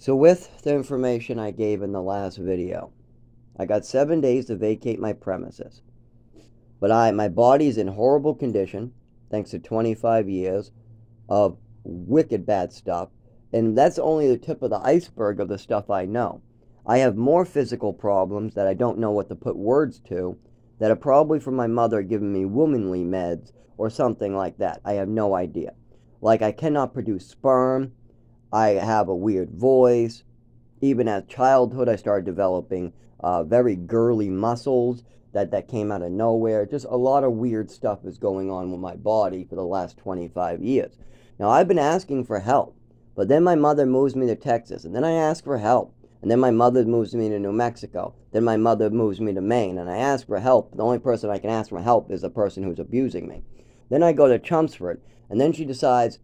So with the information I gave in the last video, I got 7 days to vacate my premises. But my body's in horrible condition, thanks to 25 years of wicked bad stuff. And that's only the tip of the iceberg of the stuff I know. I have more physical problems that I don't know what to put words to, that are probably from my mother giving me womanly meds or something like that. I have no idea. Like, I cannot produce sperm. I have a weird voice. Even as childhood, I started developing very girly muscles that came out of nowhere. Just a lot of weird stuff is going on with my body for the last 25 years. Now, I've been asking for help, but then my mother moves me to Texas, and then I ask for help. And then my mother moves me to New Mexico. Then my mother moves me to Maine, and I ask for help. The only person I can ask for help is the person who's abusing me. Then I go to Chelmsford, and then she decides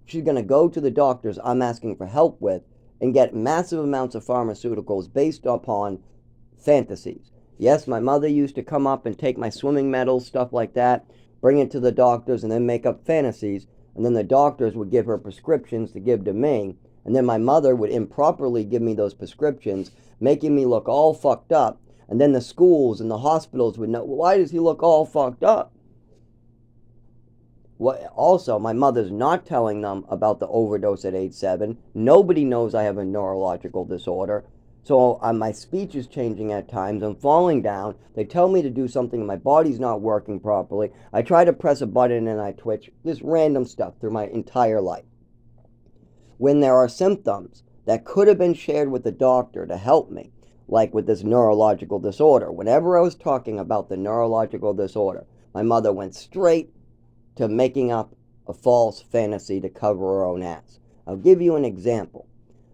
she's going to go to the doctors I'm asking for help with and get massive amounts of pharmaceuticals based upon fantasies. Yes, my mother used to come up and take my swimming medals, stuff like that, bring it to the doctors, and then make up fantasies. And then the doctors would give her prescriptions to give to me. And then my mother would improperly give me those prescriptions, making me look all fucked up. And then the schools and the hospitals would know, why does he look all fucked up? Also, my mother's not telling them about the overdose at age 7. Nobody knows I have a neurological disorder. So my speech is changing at times. I'm falling down. They tell me to do something and my body's not working properly. I try to press a button and I twitch. This random stuff through my entire life. When there are symptoms that could have been shared with the doctor to help me, like with this neurological disorder, whenever I was talking about the neurological disorder, my mother went straight to making up a false fantasy to cover her own ass. I'll give you an example.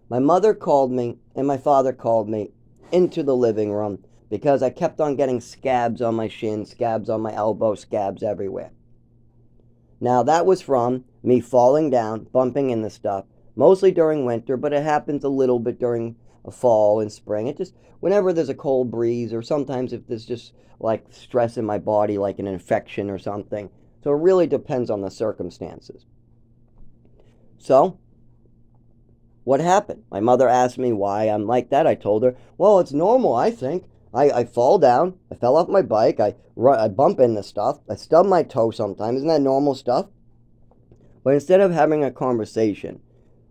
My mother called me and my father called me into the living room because I kept on getting scabs on my shin, scabs on my elbow, scabs everywhere. Now, that was from me falling down, bumping into stuff, mostly during winter, but it happens a little bit during fall and spring. It just, whenever there's a cold breeze, or sometimes if there's just like stress in my body, like an infection or something. So it really depends on the circumstances. So, what happened? My mother asked me why I'm like that. I told her, well, it's normal, I think. I fall down. I fell off my bike. I bump into stuff. I stub my toe sometimes. Isn't that normal stuff? But instead of having a conversation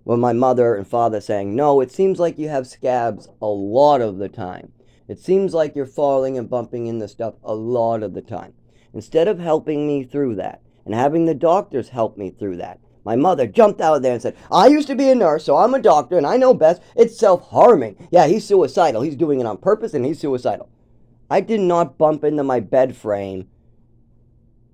with my mother and father saying, no, it seems like you have scabs a lot of the time. It seems like you're falling and bumping into stuff a lot of the time. Instead of helping me through that and having the doctors help me through that, my mother jumped out there and said, I used to be a nurse, so I'm a doctor, and I know best. It's self-harming. Yeah, he's suicidal. He's doing it on purpose, and he's suicidal. I did not bump into my bed frame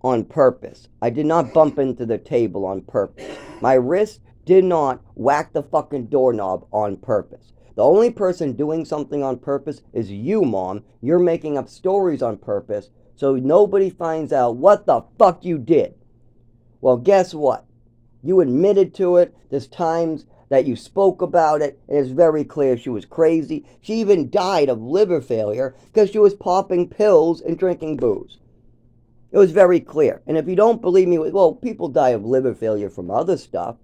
on purpose. I did not bump into the table on purpose. My wrist did not whack the fucking doorknob on purpose. The only person doing something on purpose is you, Mom. You're making up stories on purpose so nobody finds out what the fuck you did. Well, guess what? You admitted to it. There's times that you spoke about it. It's very clear she was crazy. She even died of liver failure because she was popping pills and drinking booze. It was very clear. And if you don't believe me, well, people die of liver failure from other stuff.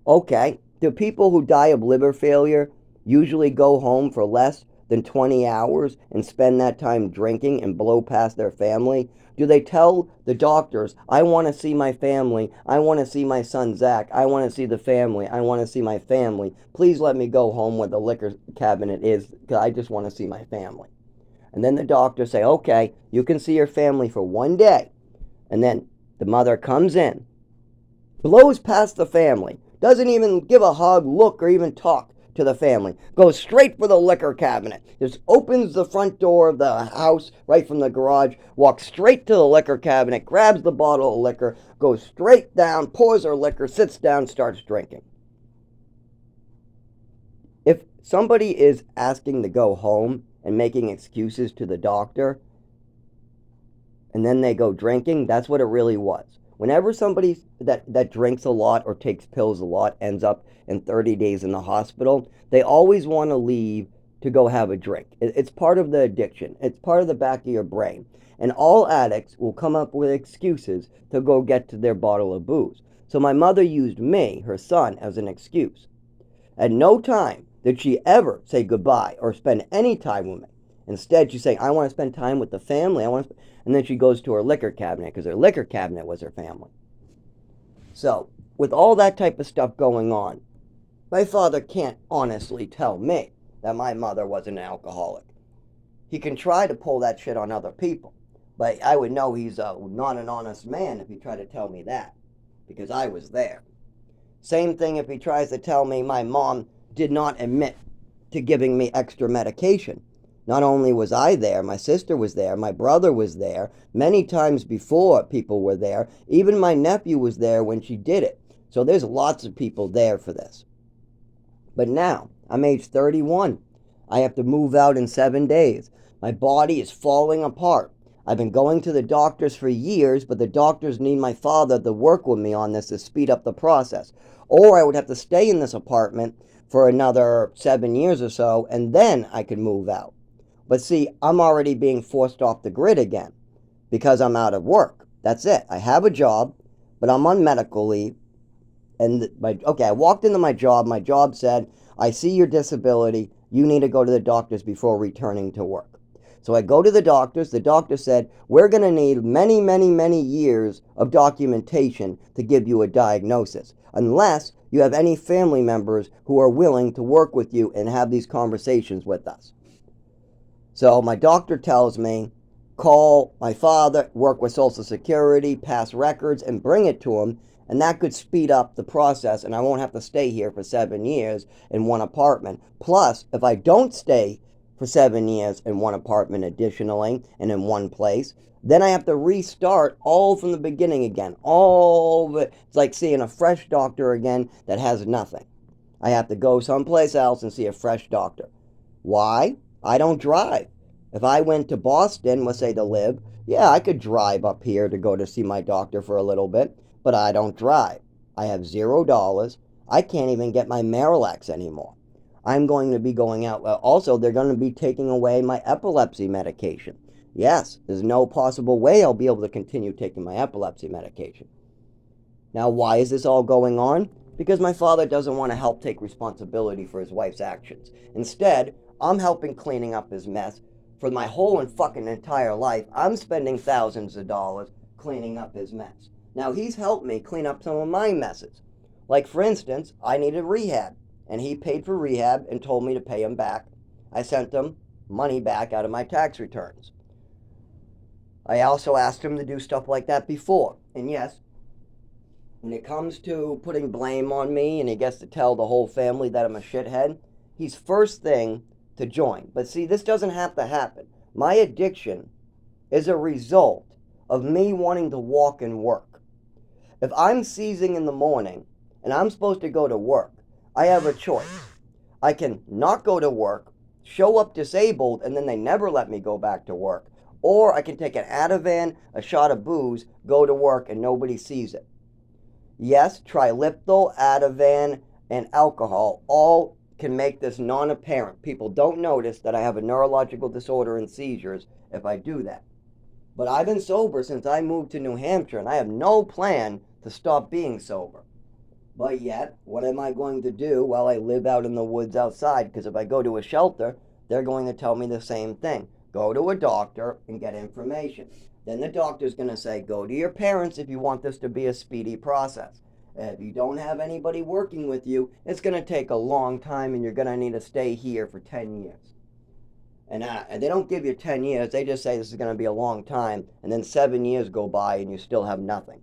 Okay, do people who die of liver failure usually go home for less than 20 hours and spend that time drinking and blow past their family? Do they tell the doctors, I want to see my family, I want to see my son Zach, I want to see the family, I want to see my family, please let me go home where the liquor cabinet is because I just want to see my family? And then the doctors say, okay, you can see your family for 1 day. And then the mother comes in, blows past the family, doesn't even give a hug, look, or even talk to the family, goes straight for the liquor cabinet, just opens the front door of the house right from the garage, walks straight to the liquor cabinet, grabs the bottle of liquor, goes straight down, pours her liquor, sits down, starts drinking. If somebody is asking to go home and making excuses to the doctor, and then they go drinking, that's what it really was. Whenever somebody that drinks a lot or takes pills a lot ends up in 30 days in the hospital, they always want to leave to go have a drink. It's part of the addiction. It's part of the back of your brain. And all addicts will come up with excuses to go get to their bottle of booze. So my mother used me, her son, as an excuse. At no time did she ever say goodbye or spend any time with me. Instead, she's saying, I want to spend time with the family. And then she goes to her liquor cabinet because her liquor cabinet was her family. So, with all that type of stuff going on, my father can't honestly tell me that my mother was an alcoholic. He can try to pull that shit on other people, but I would know he's not an honest man if he tried to tell me that, because I was there. Same thing if he tries to tell me my mom did not admit to giving me extra medication. Not only was I there, my sister was there, my brother was there, many times before people were there. Even my nephew was there when she did it. So there's lots of people there for this. But now, I'm age 31. I have to move out in 7 days. My body is falling apart. I've been going to the doctors for years, but the doctors need my father to work with me on this to speed up the process. Or I would have to stay in this apartment for another 7 years or so, and then I could move out. But see, I'm already being forced off the grid again because I'm out of work. That's it. I have a job, but I'm on medical leave. And I walked into my job. My job said, I see your disability. You need to go to the doctors before returning to work. So I go to the doctors. The doctor said, we're going to need many, many, many years of documentation to give you a diagnosis, unless you have any family members who are willing to work with you and have these conversations with us. So my doctor tells me, call my father, work with Social Security, pass records, and bring it to him. And that could speed up the process, and I won't have to stay here for 7 years in one apartment. Plus, if I don't stay for 7 years in one apartment additionally and in one place, then I have to restart all from the beginning again. It's like seeing a fresh doctor again that has nothing. I have to go someplace else and see a fresh doctor. Why? I don't drive. If I went to Boston, let's say to live, yeah, I could drive up here to go to see my doctor for a little bit, but I don't drive. I have $0. I can't even get my Marilex anymore. I'm going to be going out. Also, they're going to be taking away my epilepsy medication. Yes, there's no possible way I'll be able to continue taking my epilepsy medication. Now, why is this all going on? Because my father doesn't want to help take responsibility for his wife's actions. Instead, I'm helping cleaning up his mess for my whole and fucking entire life. I'm spending thousands of dollars cleaning up his mess. Now, he's helped me clean up some of my messes. Like, for instance, I needed rehab, and he paid for rehab and told me to pay him back. I sent him money back out of my tax returns. I also asked him to do stuff like that before. And yes, when it comes to putting blame on me and he gets to tell the whole family that I'm a shithead, he's first thing to join. But see, this doesn't have to happen. My addiction is a result of me wanting to walk and work. If I'm seizing in the morning and I'm supposed to go to work, I have a choice. I can not go to work, show up disabled, and then they never let me go back to work. Or I can take an Ativan, a shot of booze, go to work, and nobody sees it. Yes, Triliptal, Ativan, and alcohol all can make this non-apparent. People don't notice that I have a neurological disorder and seizures if I do that. But I've been sober since I moved to New Hampshire, and I have no plan to stop being sober. But yet, what am I going to do while I live out in the woods outside? Because if I go to a shelter, they're going to tell me the same thing. Go to a doctor and get information. Then the doctor's going to say, go to your parents if you want this to be a speedy process. If you don't have anybody working with you, it's going to take a long time and you're going to need to stay here for 10 years. And they don't give you 10 years. They just say this is going to be a long time. And then 7 years go by and you still have nothing.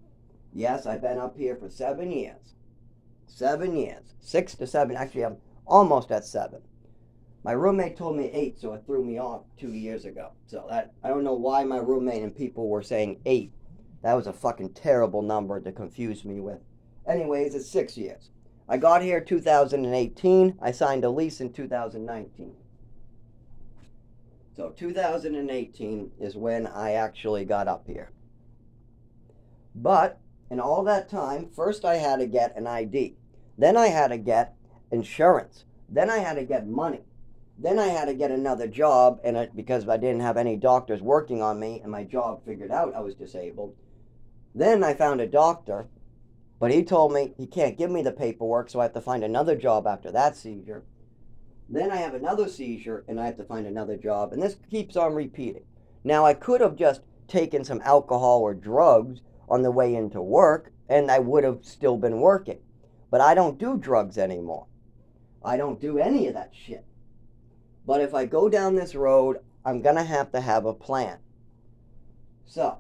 Yes, I've been up here for 7 years. 7 years. 6 to 7. Actually, I'm almost at 7. My roommate told me 8, so it threw me off 2 years ago. So I don't know why my roommate and people were saying 8. That was a fucking terrible number to confuse me with. Anyways, it's 6 years. I got here 2018. I signed a lease in 2019. So 2018 is when I actually got up here. But in all that time, first I had to get an ID. Then I had to get insurance. Then I had to get money. Then I had to get another job, and because I didn't have any doctors working on me, and my job figured out I was disabled. Then I found a doctor, but he told me he can't give me the paperwork, so I have to find another job after that seizure. Then I have another seizure and I have to find another job, and this keeps on repeating. Now, I could have just taken some alcohol or drugs on the way into work, and I would have still been working. But I don't do drugs anymore. I don't do any of that shit. But if I go down this road, I'm going to have a plan. So,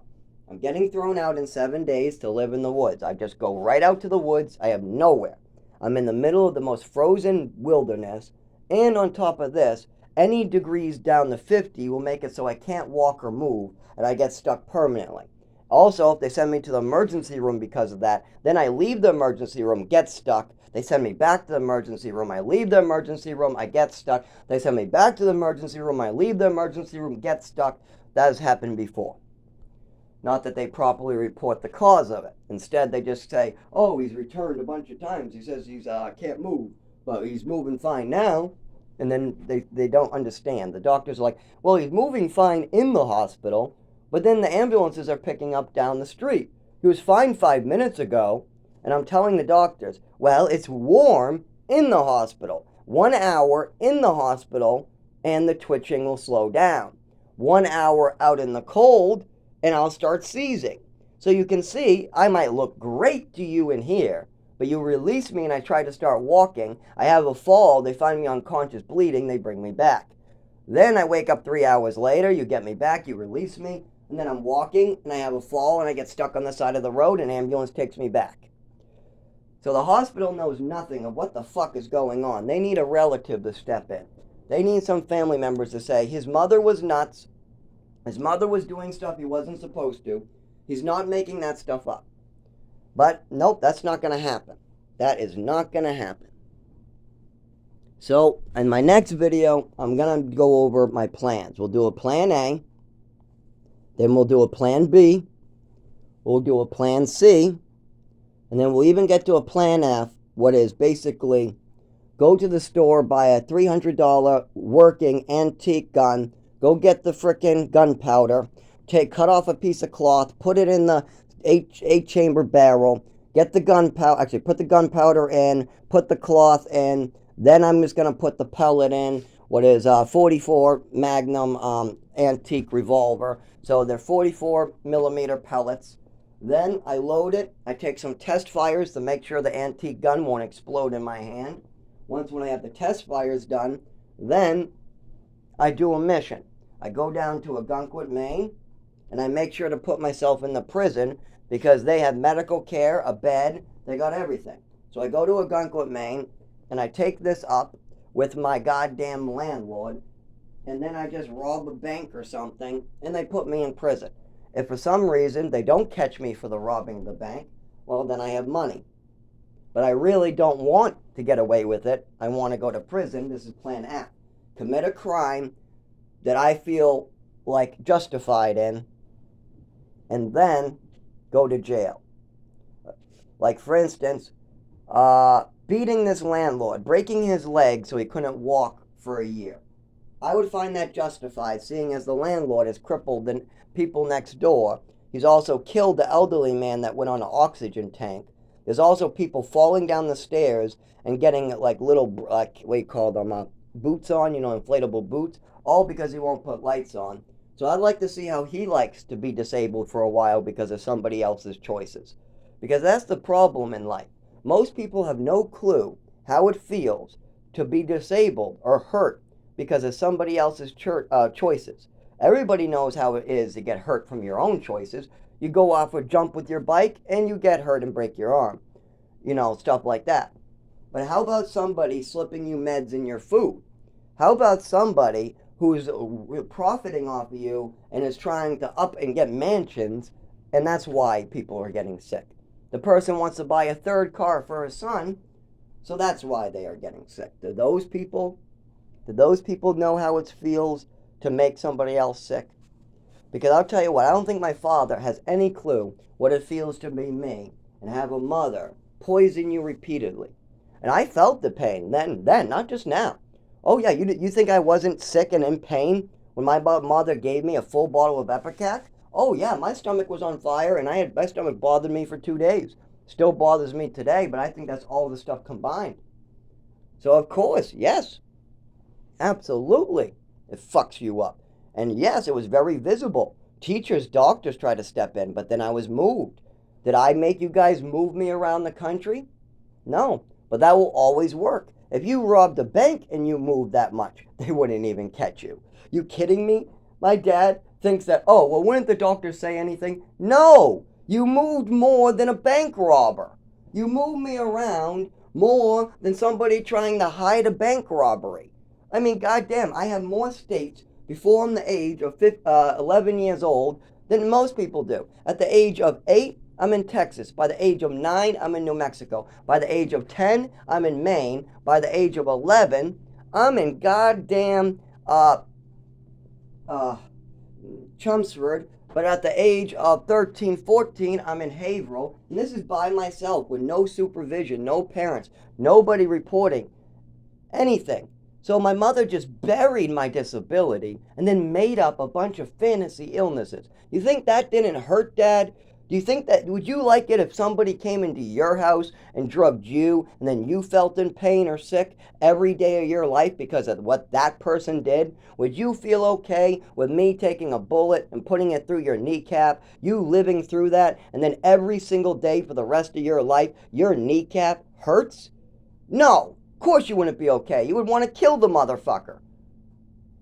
I'm getting thrown out in 7 days to live in the woods. I just go right out to the woods. I have nowhere. I'm in the middle of the most frozen wilderness. And on top of this, any degrees down to 50 will make it so I can't walk or move, and I get stuck permanently. Also, if they send me to the emergency room because of that, then I leave the emergency room, get stuck. They send me back to the emergency room. I leave the emergency room, I get stuck. They send me back to the emergency room. I leave the emergency room, get stuck. That has happened before. Not that they properly report the cause of it. Instead, they just say, oh, he's returned a bunch of times. He says he's can't move, but he's moving fine now. And then they don't understand. The doctors are like, well, he's moving fine in the hospital, but then the ambulances are picking up down the street. He was fine 5 minutes ago, and I'm telling the doctors, well, it's warm in the hospital. 1 hour in the hospital, and the twitching will slow down. 1 hour out in the cold, and I'll start seizing. So you can see, I might look great to you in here, but you release me and I try to start walking. I have a fall, they find me unconscious bleeding, they bring me back. Then I wake up 3 hours later, you get me back, you release me, and then I'm walking and I have a fall and I get stuck on the side of the road and an ambulance takes me back. So the hospital knows nothing of what the fuck is going on. They need a relative to step in. They need some family members to say, his mother was nuts, his mother was doing stuff he wasn't supposed to, he's not making that stuff up. But nope, that's not going to happen. That is not going to happen. So in my next video, I'm going to go over my plans. We'll do a plan A, then we'll do a plan B, we'll do a plan C, and then we'll even get to a plan F, what is basically go to the store, buy a $300 working antique gun, go get the frickin' gunpowder, cut off a piece of cloth, put it in the eight-chamber barrel, get the gunpowder, actually put the gunpowder in, put the cloth in, then I'm just going to put the pellet in, what is a 44 Magnum antique revolver. So they're 44 millimeter pellets. Then I load it. I take some test fires to make sure the antique gun won't explode in my hand. Once when I have the test fires done, then I do a mission. I go down to Ogunquit, Maine, and I make sure to put myself in the prison because they have medical care, a bed, they got everything. So I go to Ogunquit, Maine, and I take this up with my goddamn landlord, and then I just rob a bank or something, and they put me in prison. If for some reason they don't catch me for the robbing of the bank, well, then I have money. But I really don't want to get away with it. I want to go to prison. This is plan F. Commit a crime that I feel like justified in, and then go to jail. Like, for instance, beating this landlord, breaking his leg so he couldn't walk for a year. I would find that justified, seeing as the landlord has crippled the people next door. He's also killed the elderly man that went on an oxygen tank. There's also people falling down the stairs and getting like little, what do you call them, boots on, inflatable boots, all because he won't put lights on. So I'd like to see how he likes to be disabled for a while because of somebody else's choices. Because that's the problem in life. Most people have no clue how it feels to be disabled or hurt because of somebody else's choices. Everybody knows how it is to get hurt from your own choices. You go off or jump with your bike and you get hurt and break your arm. Stuff like that. But how about somebody slipping you meds in your food? How about somebody who's profiting off of you and is trying to up and get mansions, and that's why people are getting sick? The person wants to buy a third car for his son, so that's why they are getting sick. Do those people know how it feels to make somebody else sick? Because I'll tell you what, I don't think my father has any clue what it feels to be me and have a mother poison you repeatedly. And I felt the pain then, not just now. Oh yeah, you think I wasn't sick and in pain when my mother gave me a full bottle of Epicac? Oh yeah, my stomach was on fire and my stomach bothered me for 2 days. Still bothers me today, but I think that's all the stuff combined. So of course, yes, Absolutely. It fucks you up. And yes, it was very visible. Teachers, doctors tried to step in, but then I was moved. Did I make you guys move me around the country? No, but that will always work. If you robbed a bank and you moved that much, they wouldn't even catch you. You kidding me? My dad thinks that, oh, well, wouldn't the doctor say anything? No! You moved more than a bank robber. You moved me around more than somebody trying to hide a bank robbery. I mean, goddamn, I have more states before I'm the age of 11 years old than most people do. At the age of 8, I'm in Texas. By the age of 9, I'm in New Mexico. By the age of 10, I'm in Maine. By the age of 11, I'm in goddamn Chelmsford. But at the age of 13, 14, I'm in Haverhill. And this is by myself with no supervision, no parents, nobody reporting anything. So my mother just buried my disability and then made up a bunch of fantasy illnesses. You think that didn't hurt, Dad? Do you think that, would you like it if somebody came into your house and drugged you and then you felt in pain or sick every day of your life because of what that person did? Would you feel okay with me taking a bullet and putting it through your kneecap, you living through that, and then every single day for the rest of your life, your kneecap hurts? No, of course you wouldn't be okay. You would want to kill the motherfucker.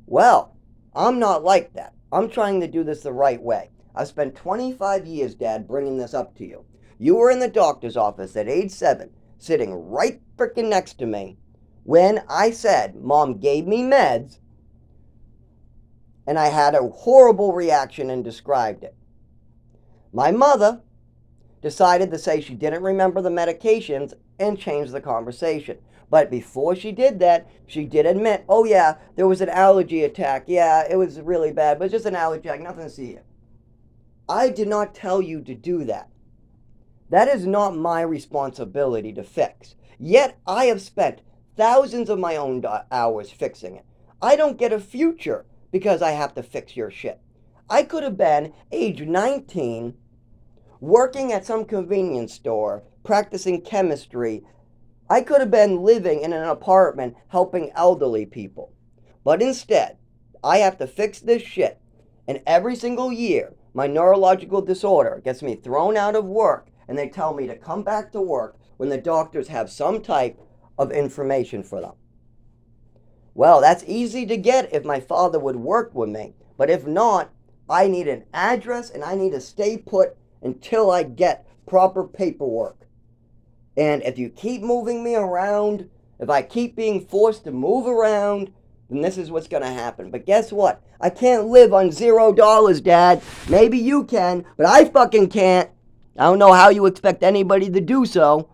Well, I'm not like that. I'm trying to do this the right way. I've spent 25 years, Dad, bringing this up to you. You were in the doctor's office at age 7, sitting right frickin' next to me, when I said Mom gave me meds, and I had a horrible reaction and described it. My mother decided to say she didn't remember the medications and changed the conversation. But before she did that, she did admit, oh yeah, there was an allergy attack. Yeah, it was really bad, but it's just an allergy attack, nothing to see here. I did not tell you to do that. That is not my responsibility to fix. Yet I have spent thousands of my own hours fixing it. I don't get a future because I have to fix your shit. I could have been age 19, working at some convenience store, practicing chemistry. I could have been living in an apartment helping elderly people. But instead, I have to fix this shit. And every single year, my neurological disorder gets me thrown out of work, and they tell me to come back to work when the doctors have some type of information for them. Well, that's easy to get if my father would work with me. But if not, I need an address and I need to stay put until I get proper paperwork. And if you keep moving me around, if I keep being forced to move around, then this is what's going to happen. But guess what? I can't live on $0, Dad. Maybe you can, but I fucking can't. I don't know how you expect anybody to do so.